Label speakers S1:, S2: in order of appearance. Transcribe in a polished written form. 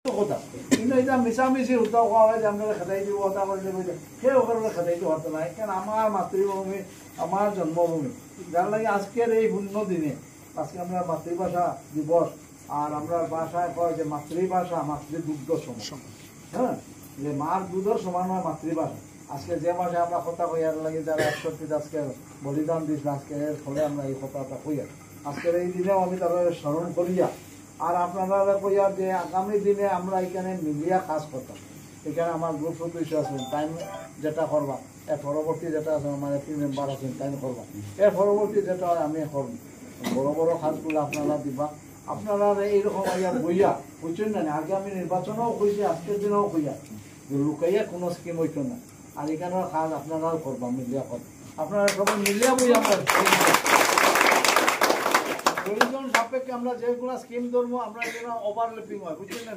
S1: কথা কিন্তু এটা মিশামিশি উঠাও কোৱা হয় যে আপনারা খেদাই দিব ওটা করলে সেই ওখানে খেদাইতে হতো না কেন আমার মাতৃভূমি আমার জন্মভূমি যার লাগে আজকের এই পূর্ণ দিনে আজকে আমরা মাতৃভাষা দিবস আর আমরা ভাষায় কয় যে মাতৃভাষা মাতৃদুগ্ধ সমান হ্যাঁ যে মার দুধের সমান হয় মাতৃভাষা আজকে যে ভাষায় আমরা কথা কইয়ার লাগে যারা 61 আজকে বলিদান দিয়েছিল আজকে এর ফলে আমরা এই কথাটা কইয়া আজকের এই দিনেও আমি তাদের স্মরণ করিয়া আর আপনারা কইয়া যে আগামী দিনে আমরা এখানে মিলিয়া কাজ করতাম এখানে আমার গ্রুপ সদস্য আছেন টাইম যেটা করবা এর পরবর্তী যেটা আছে আমার একটি মেম্বার আছেন টাইম করবা এর পরবর্তী যেটা আমি করব বড় বড় কাজগুলো আপনারা দিবা আপনারা এইরকম আইয়া বইয়া বুঝছেন না আগামী নির্বাচনেও কইছে আজকের দিনেও কইয়া যে লুকাইয়া কোনো স্কিম হইতো না আর এখানের কাজ আপনারাও করবা মিলিয়া করবা আপনারা সবাই মিলিয়া বইয়া আমরা প্রয়োজন সাপেক্ষে আমরা যেগুলো স্কিম ধরবো আমরা যেন ওভারল্যাপিং হয় বুঝছেন না